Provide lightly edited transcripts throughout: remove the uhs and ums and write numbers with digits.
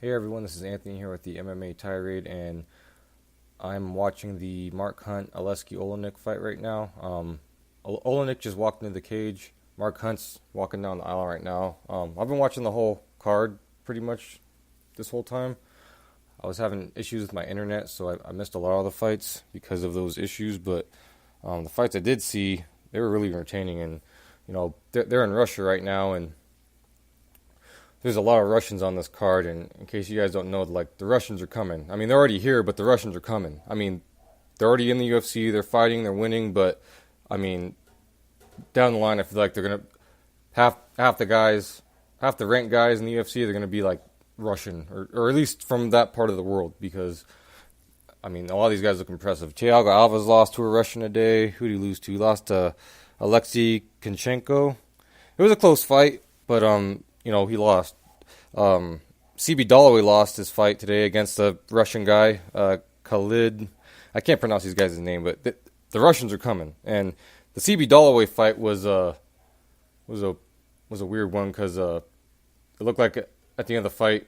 Hey everyone, this is Anthony here with the MMA Tirade, and I'm watching the Mark Hunt Aleksei Oleinik fight right now. Oleinik just walked into the cage. Mark Hunt's walking down the aisle right now. I've been watching the whole card pretty much this whole time. I was having issues with my internet, so I missed a lot of the fights because of those issues. But the fights I did see, they were really entertaining, and they're in Russia right now, and there's a lot of Russians on this card, and in case you guys don't know, like, the Russians are coming. I mean, they're already here, but the Russians are coming. I mean, they're already in the UFC, they're fighting, they're winning, but, I mean, down the line, I feel like they're going to, half the ranked guys in the UFC, they're going to be, like, Russian, or at least from that part of the world, because, I mean, a lot of these guys look impressive. Thiago Alves lost to a Russian today. Who did he lose to? He lost to Aleksei Oleinik. It was a close fight, but, he lost. CB Dalloway lost his fight today against the Russian guy, Khalid. I can't pronounce these guys' name, but the Russians are coming. And the CB Dalloway fight was a weird one because it looked like at the end of the fight,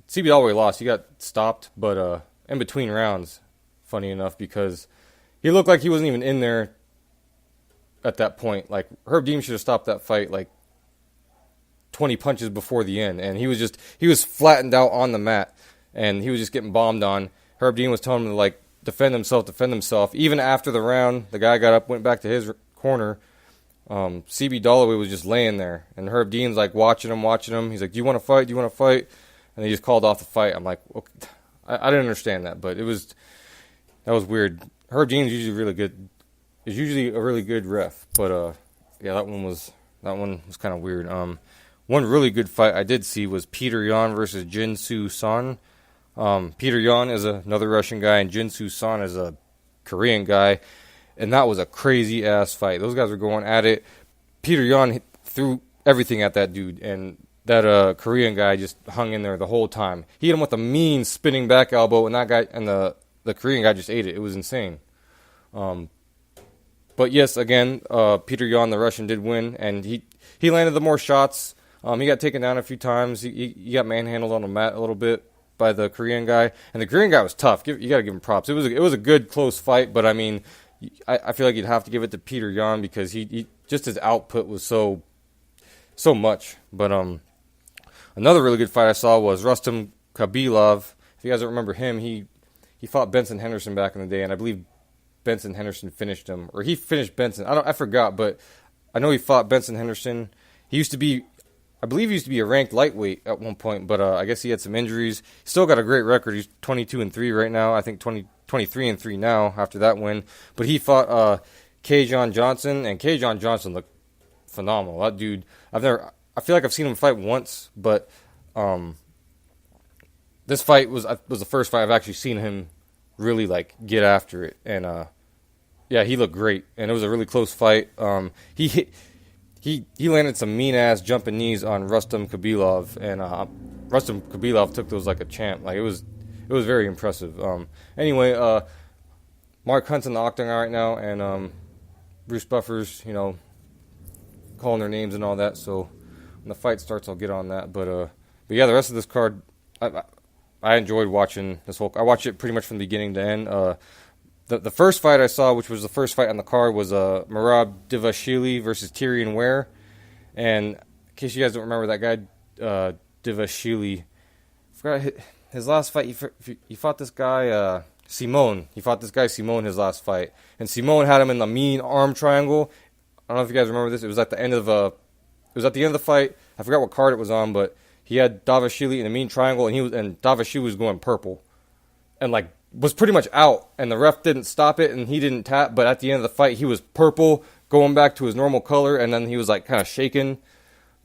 CB Dalloway lost. He got stopped, but in between rounds, funny enough, because he looked like he wasn't even in there at that point. Like, Herb Dean should have stopped that fight, like, 20 punches before the end, and he was flattened out on the mat, and he was just getting bombed on. Herb Dean was telling him to, like, defend himself. Even after the round, the guy got up, went back to his corner. CB Dalloway was just laying there, and Herb Dean's like watching him. He's like, "Do you want to fight? Do you want to fight?" And he just called off the fight. I'm like, okay. I didn't understand that, but that was weird. Herb Dean's usually really good. Is usually a really good ref, but yeah, that one was kind of weird. One really good fight I did see was Peter Yan versus Jinsu Son. Peter Yan is another Russian guy, and Jinsu Son is a Korean guy, and that was a crazy-ass fight. Those guys were going at it. Peter Yan threw everything at that dude, and that Korean guy just hung in there the whole time. He hit him with a mean spinning back elbow, and that guy and the Korean guy just ate it. It was insane. But yes, again, Peter Yan, the Russian, did win, and he landed the more shots. He got taken down a few times. He got manhandled on the mat a little bit by the Korean guy, and the Korean guy was tough. You got to give him props. It was a good close fight, but I mean, I feel like you'd have to give it to Peter Yan because he just his output was so much. But another really good fight I saw was Rustam Khabilov. If you guys don't remember him, he fought Benson Henderson back in the day, and I believe Benson Henderson finished him, or he finished Benson. I forgot, but I know he fought Benson Henderson. I believe he used to be a ranked lightweight at one point, but I guess he had some injuries. He's still got a great record. He's 22-3 right now. I think 23-3 now after that win. But he fought K-John Johnson, and K-John Johnson looked phenomenal. That dude, I feel like I've seen him fight once, but this fight was the first fight I've actually seen him really, like, get after it. And yeah, he looked great, and it was a really close fight. He landed some mean-ass jumping knees on Rustam Khabilov, and Rustam Khabilov took those like a champ. Like, it was very impressive. Anyway, Mark Hunt's in the octagon right now, and Bruce Buffer's, calling their names and all that. So when the fight starts, I'll get on that. But yeah, the rest of this card, I enjoyed watching this whole. I watched it pretty much from beginning to end. The first fight I saw, which was the first fight on the card, was Merab Dvalishvili versus Tyrion Ware. And in case you guys don't remember that guy, Dvalishvili, I forgot his last fight. He fought this guy, Simone. He fought this guy, Simone, his last fight. And Simone had him in the mean arm triangle. I don't know if you guys remember this. It was at the end of the fight. I forgot what card it was on, but he had Dvalishvili in the mean triangle, and Dvalishvili was going purple. And, like, was pretty much out, and the ref didn't stop it, and he didn't tap, but at the end of the fight, he was purple, going back to his normal color, and then he was, like, kind of shaking.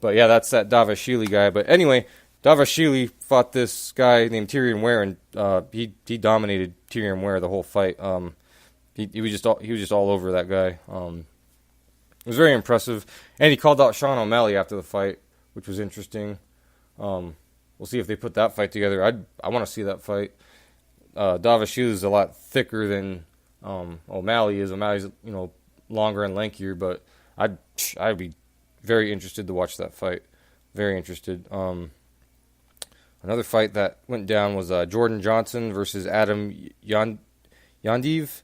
But yeah, that's that Dvalishvili guy. But anyway, Dvalishvili fought this guy named Tyrion Ware, and he dominated Tyrion Ware the whole fight. He was just all over that guy. It was very impressive, and he called out Sean O'Malley after the fight, which was interesting. We'll see if they put that fight together. I want to see that fight. Dvalishvili is a lot thicker than O'Malley is. O'Malley's longer and lankier, but I'd be very interested to watch that fight. Very interested. Another fight that went down was Jordan Johnson versus Adam Yandiv.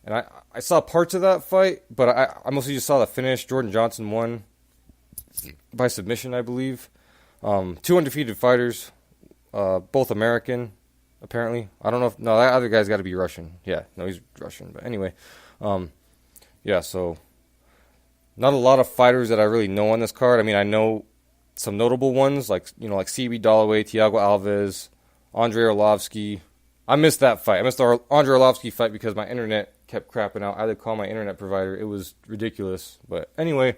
And I saw parts of that fight, but I mostly just saw the finish. Jordan Johnson won by submission, I believe. Two undefeated fighters, both American, apparently. I don't know if... No, that other guy's got to be Russian. Yeah, no, he's Russian. But anyway, yeah, so... Not a lot of fighters that I really know on this card. I mean, I know some notable ones, like CB Dollaway, Thiago Alves, Andrei Arlovsky. I missed that fight. I missed the Andrei Arlovsky fight because my internet kept crapping out. I had to call my internet provider. It was ridiculous. But anyway,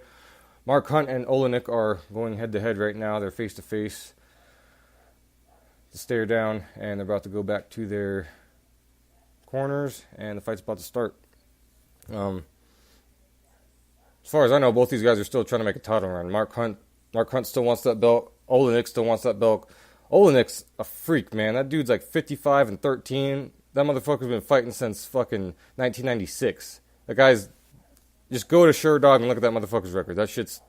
Mark Hunt and Oleinik are going head-to-head right now. They're face-to-face. To stare down, and they're about to go back to their corners, and the fight's about to start. As far as I know, both these guys are still trying to make a title run. Mark Hunt still wants that belt. Oleinik still wants that belt. Oleinik's a freak, man. That dude's like 55-13. That motherfucker's been fighting since fucking 1996. That guy's... Just go to SureDog and look at that motherfucker's record. That shit's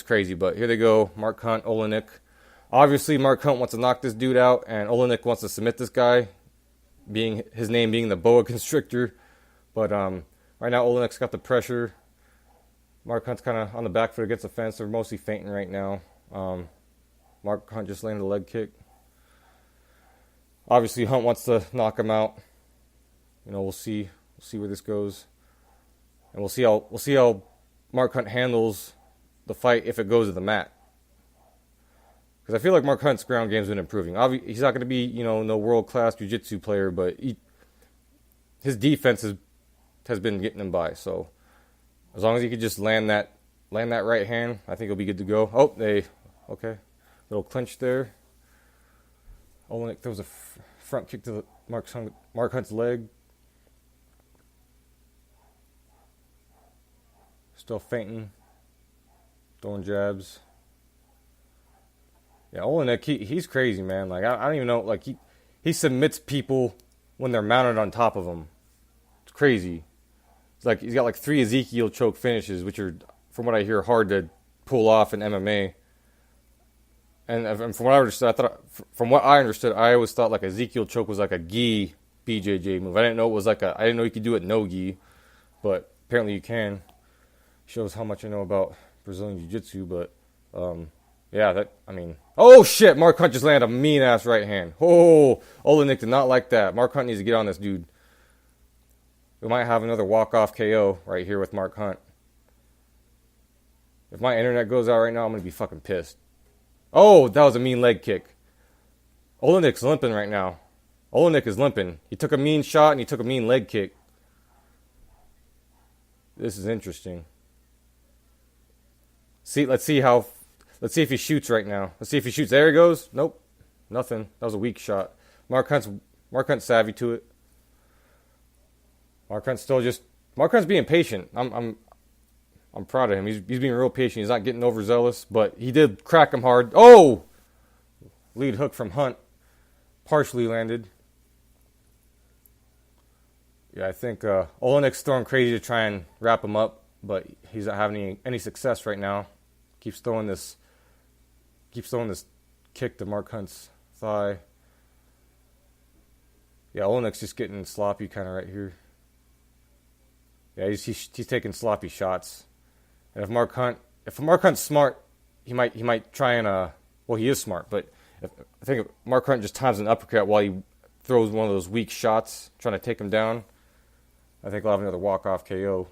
crazy. But here they go. Mark Hunt, Oleinik. Obviously, Mark Hunt wants to knock this dude out, and Oleinik wants to submit this guy, his name being the boa constrictor. But right now, Oleinik's got the pressure. Mark Hunt's kind of on the back foot against the fence. They're mostly fainting right now. Mark Hunt just landed a leg kick. Obviously, Hunt wants to knock him out. We'll see where this goes, and we'll see how Mark Hunt handles the fight if it goes to the mat. Because I feel like Mark Hunt's ground game's been improving. He's not going to be no world-class jiu-jitsu player, but his defense has been getting him by. So as long as he could just land that right hand, I think he'll be good to go. Oh, okay. Little clinch there. Oleinik throws a front kick to Mark Hunt's leg. Still fainting. Throwing jabs. Yeah, Oleinik, he's crazy, man. Like, I don't even know. Like, he submits people when they're mounted on top of him. It's crazy. It's like he's got like 3 Ezekiel choke finishes, which are, from what I hear, hard to pull off in MMA. And from what I understood, I always thought like Ezekiel choke was like a gi BJJ move. I didn't know you could do it no gi, but apparently you can. Shows how much I know about Brazilian Jiu-Jitsu, but yeah, oh shit! Mark Hunt just landed a mean ass right hand. Oh, Oleinik did not like that. Mark Hunt needs to get on this dude. We might have another walk-off KO right here with Mark Hunt. If my internet goes out right now, I'm going to be fucking pissed. Oh, that was a mean leg kick. Oleinik's limping right now. Oleinik is limping. He took a mean shot and he took a mean leg kick. This is interesting. Let's see if he shoots right now. Let's see if he shoots. There he goes. Nope. Nothing. That was a weak shot. Mark Hunt's savvy to it. Mark Hunt's being patient. I'm proud of him. He's being real patient. He's not getting overzealous, but he did crack him hard. Oh! Lead hook from Hunt. Partially landed. Yeah, I think Oleinik's throwing crazy to try and wrap him up, but he's not having any success right now. Keeps throwing this kick to Mark Hunt's thigh. Yeah, Oleinik's just getting sloppy kind of right here. Yeah, he's taking sloppy shots. And if Mark Hunt's smart, he might try and well, he is smart, but I think if Mark Hunt just times an uppercut while he throws one of those weak shots, trying to take him down, I think we'll have another walk-off KO.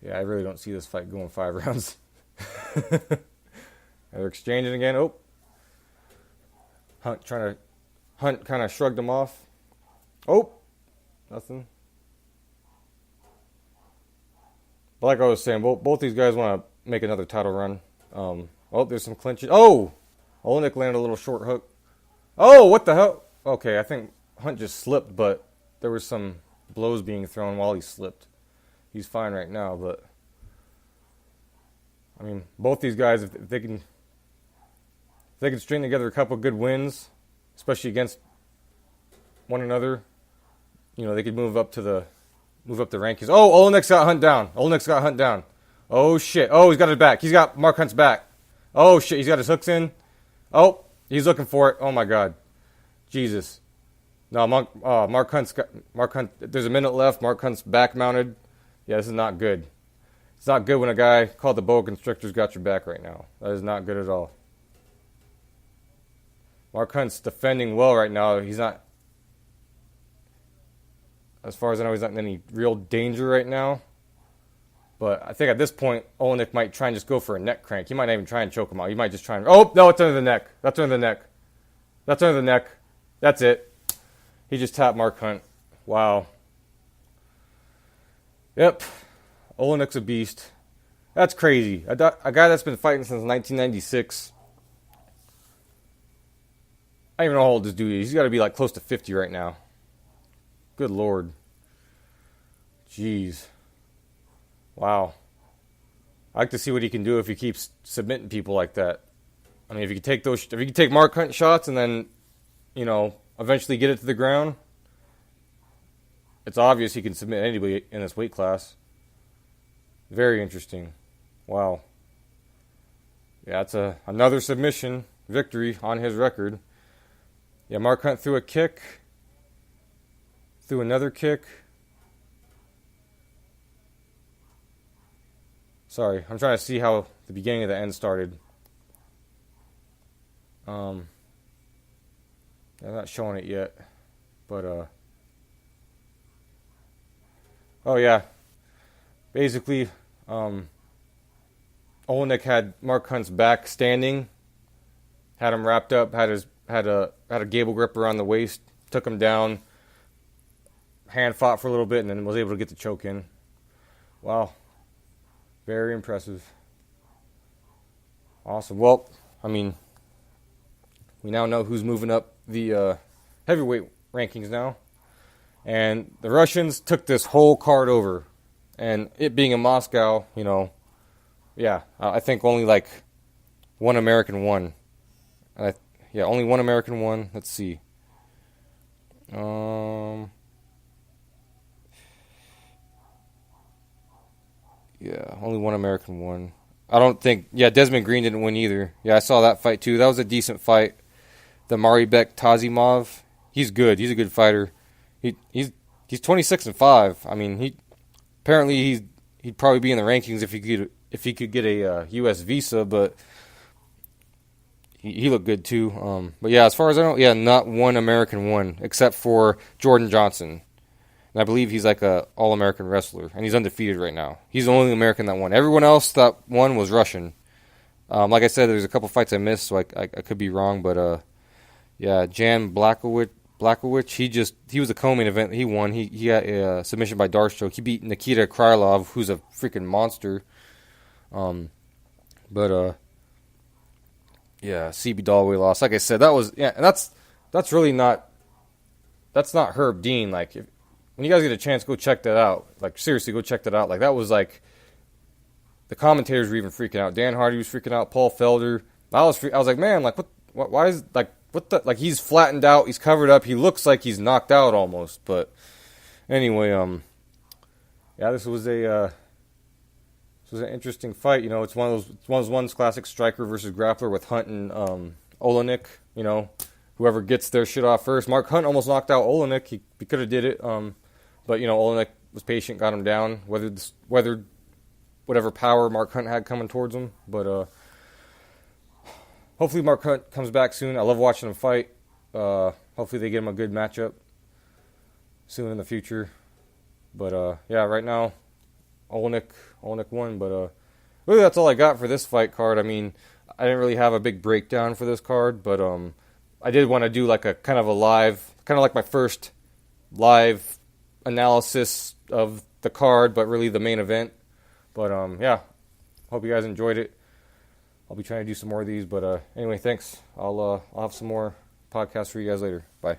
Yeah, I really don't see this fight going 5 rounds. They're exchanging again. Oh, Hunt kind of shrugged him off. Oh, nothing. But like I was saying, both these guys want to make another title run. Oh, there's some clinches. Oh, Oleinik landed a little short hook. Oh, what the hell? Okay, I think Hunt just slipped, but there were some blows being thrown while he slipped. He's fine right now, but I mean, both these guys, if they can string together a couple good wins, especially against one another, they could move up the rankings. Oh, Oleinik's got Hunt down. Oh, shit. Oh, he's got his back. He's got Mark Hunt's back. Oh, shit. He's got his hooks in. Oh, he's looking for it. Oh, my God. Jesus. No, Mark Hunt's got... Mark Hunt... There's a minute left. Mark Hunt's back mounted. Yeah, this is not good. It's not good when a guy called the boa constrictor's got your back right now. That is not good at all. Mark Hunt's defending well right now. He's not... As far as I know, he's not in any real danger right now. But I think at this point, Oleinik might try and just go for a neck crank. He might not even try and choke him out. He might just try and... Oh, no, it's under the neck. That's under the neck. That's under the neck. That's it. He just tapped Mark Hunt. Wow. Yep. Oleinik's a beast. That's crazy. A guy that's been fighting since 1996. I don't even know how old this dude is. He's got to be like close to 50 right now. Good Lord. Jeez. Wow. I like to see what he can do if he keeps submitting people like that. I mean, if you can take Mark Hunt shots and then, eventually get it to the ground, it's obvious he can submit anybody in this weight class. Very interesting. Wow. Yeah, it's another submission victory on his record. Yeah, Mark Hunt threw a kick. Threw another kick. Sorry, I'm trying to see how the beginning of the end started. I'm not showing it yet, but oh yeah, basically, Oleinik had Mark Hunt's back standing, had him wrapped up, had a gable grip around the waist, took him down, hand fought for a little bit, and then was able to get the choke in. Wow. Very impressive. Awesome. Well, I mean, we now know who's moving up the heavyweight rankings now. And the Russians took this whole card over. And it being in Moscow, yeah, I think only like one American won. Only one American won. Let's see. Yeah, only one American won. I don't think... Yeah, Desmond Green didn't win either. Yeah, I saw that fight too. That was a decent fight. The Maribek Tazimov, he's good. He's a good fighter. He's 26-5. I mean, he'd probably be in the rankings if he could get a U.S. visa, but he looked good too. But yeah, as far as I know, yeah, not one American won except for Jordan Johnson. And I believe he's like a All-American wrestler, and he's undefeated right now. He's the only American that won. Everyone else that won was Russian. Like I said, there's a couple fights I missed, so I could be wrong. But yeah, Jan Blachowicz, he was a co-main event. He won. He got a submission by Darkstroke. He beat Nikita Krylov, who's a freaking monster. But yeah, CB Dalloway lost. Like I said, and that's really not Herb Dean. Like, when you guys get a chance, go check that out. Like, seriously, go check that out. Like, that was like, the commentators were even freaking out. Dan Hardy was freaking out. Paul Felder. I was like, man, like, why is, like, what the, like, he's flattened out. He's covered up. He looks like he's knocked out almost. But anyway, yeah, this was an interesting fight. It's one of those ones, classic striker versus grappler with Hunt and Oleinik. Whoever gets their shit off first. Mark Hunt almost knocked out Oleinik. He could have did it. But Oleinik was patient, got him down, weathered whatever power Mark Hunt had coming towards him. But hopefully Mark Hunt comes back soon. I love watching him fight. Hopefully they get him a good matchup soon in the future. But yeah, right now Oleinik won. But really, that's all I got for this fight card. I mean, I didn't really have a big breakdown for this card, but I did want to do like a kind of like my first live analysis of the card, but really the main event. But yeah, hope you guys enjoyed it. I'll be trying to do some more of these, but anyway, thanks. I'll have some more podcasts for you guys later. Bye.